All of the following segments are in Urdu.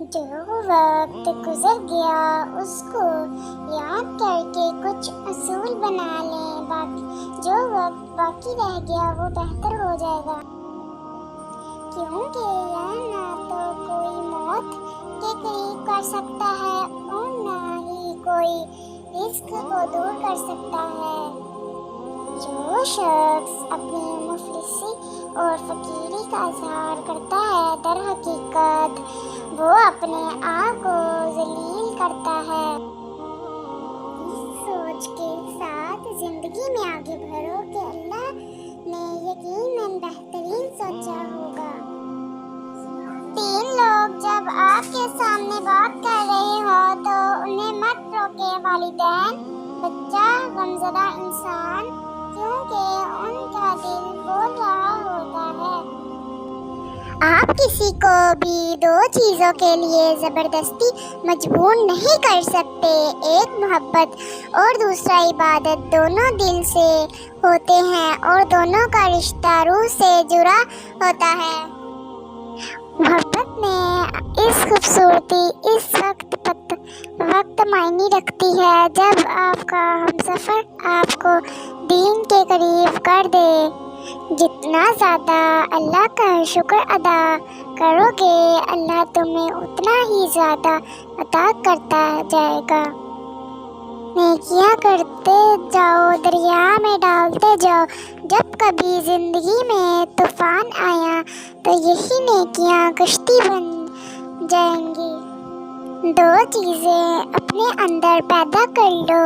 جو وقت گزر گیا اس کو یاد کر کے کچھ اصول بنا لیں، جو وقت باقی رہ گیا وہ بہتر ہو جائے گا، کیونکہ یہ نہ تو کوئی موت کے قریب کر سکتا ہے اور نہ ہی کوئی رزق کو دور کر سکتا ہے۔ جو شخص اپنی مفلسی اور فقیری کا اظہار کرتا ہے، در حقیقت وہ اپنے آپ کو ذلیل کرتا ہے۔ اس سوچ کے ساتھ زندگی میں آگے بڑھو کہ اللہ نے یقیناً بہترین سوچا ہوگا۔ 3 لوگ جب آپ کے سامنے بات کر رہے ہوں تو انہیں مت روکیں، والدین، بچہ، غمزدہ انسان، کیونکہ ان کا دل بول رہا ہوتا ہے۔ آپ کسی کو بھی 2 چیزوں کے لیے زبردستی مجبور نہیں کر سکتے، ایک محبت اور دوسرا عبادت۔ دونوں دل سے ہوتے ہیں اور دونوں کا رشتہ روح سے جڑا ہوتا ہے۔ محبت میں اس خوبصورتی اس وقت معنی رکھتی ہے جب آپ کا ہمسفر آپ کو دین کے قریب کر دے۔ جتنا زیادہ اللہ کا شکر ادا کرو گے، اللہ تمہیں اتنا ہی زیادہ عطا کرتا جائے گا۔ نیکیاں کرتے جاؤ، دریا میں ڈالتے جاؤ۔ جب کبھی زندگی میں طوفان آیا تو یہی نیکیاں کشتی بن جائیں گی۔ 2 چیزیں اپنے اندر پیدا کر لو،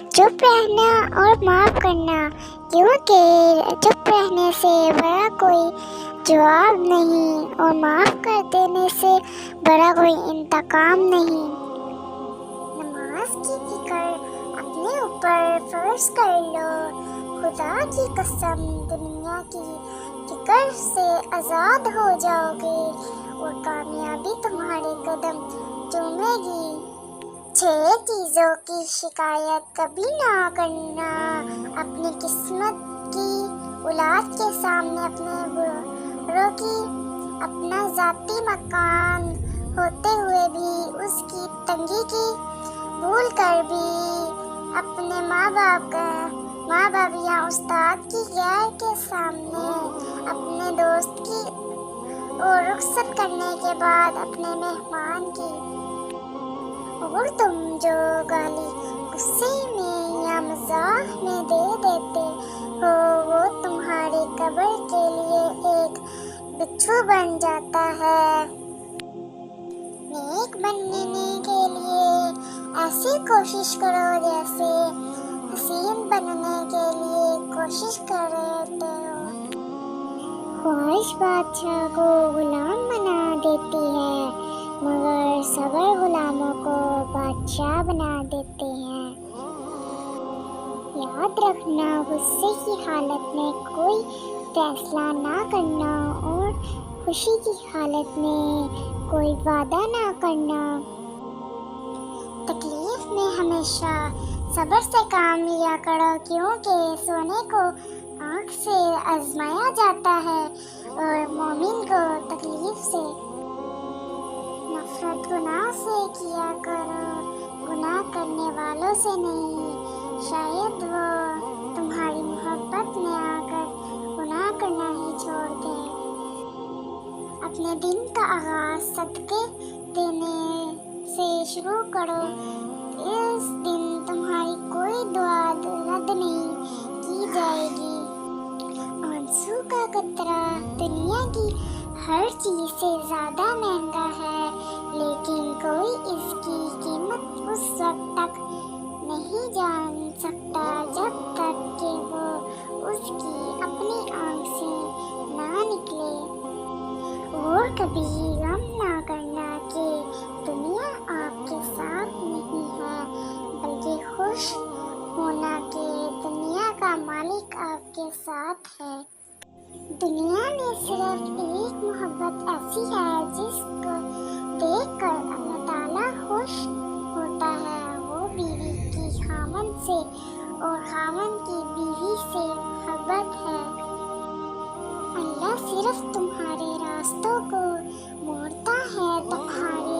چپ رہنا اور معاف کرنا، کیونکہ چپ رہنے سے بڑا کوئی جواب نہیں اور معاف کر دینے سے بڑا کوئی انتقام نہیں۔ نماز کی فکر اپنے اوپر فرض کر لو، خدا کی قسم دنیا کی فکر سے آزاد ہو جاؤ گے اور کامیابی تمہارے قدم چومے گی۔ 6 چیزوں کی شکایت کبھی نہ کرنا، اپنی قسمت کی اولاد کے سامنے اپنے بروں کی، اپنا ذاتی مکان ہوتے ہوئے بھی اس کی تنگی کی، بھول کر بھی اپنے ماں باپ یا استاد کی غیر کے سامنے، اپنے دوست کی اور رخصت کرنے کے بعد اپنے مہمان کی، اور تم جو گالی غصے میں یا مزاح میں دے دیتے ہو وہ تمہاری قبر کے لیے ایک بچھو بن جاتا ہے۔ نیک بننے کے لیے ایسی کوشش کرو جیسے حسین بننے کے لیے کوشش کرتے ہو۔ خواہش بادشاہ کو غلام بنا دیتی ہے، مگر صبر غلاموں کو بادشاہ بنا دیتے ہیں۔ یاد رکھنا، غصے کی حالت میں کوئی فیصلہ نہ کرنا اور خوشی کی حالت میں کوئی وعدہ نہ کرنا۔ تکلیف میں ہمیشہ صبر سے کام لیا کرو، کیونکہ سونے کو آنکھ سے آزمایا جاتا ہے اور مومن کو تکلیف سے۔ نفرت گناہ سے کیا کرو، گناہ کرنے والوں سے نہیں، شاید وہ تمہاری محبت میں آ کر گناہ کرنا ہی چھوڑ دیں۔ اپنے دن کا آغاز صدقے دینے سے شروع کرو، اس دن تمہاری کوئی دعا رد نہیں کی جائے گی۔ آنسو کا قطرہ دنیا کی ہر چیز سے زیادہ مہنگا ہے، لیکن کوئی اس کی قیمت اس وقت تک نہیں جان سکتا جب تک کہ وہ اس کی اپنی آنکھ سے نہ نکلے۔ اور کبھی غم نہ کرنا کہ دنیا آپ کے ساتھ نہیں ہے، بلکہ خوش ہونا کہ دنیا کا مالک آپ کے ساتھ ہے۔ دنیا میں صرف ایک محبت ایسی ہے جس کو دیکھ کر اللہ تعالیٰ خوش ہوتا ہے، وہ بیوی کی خاوند سے اور خاوند کی بیوی سے محبت ہے۔ اللہ صرف تمہارے راستوں کو موڑتا ہے، تمہارے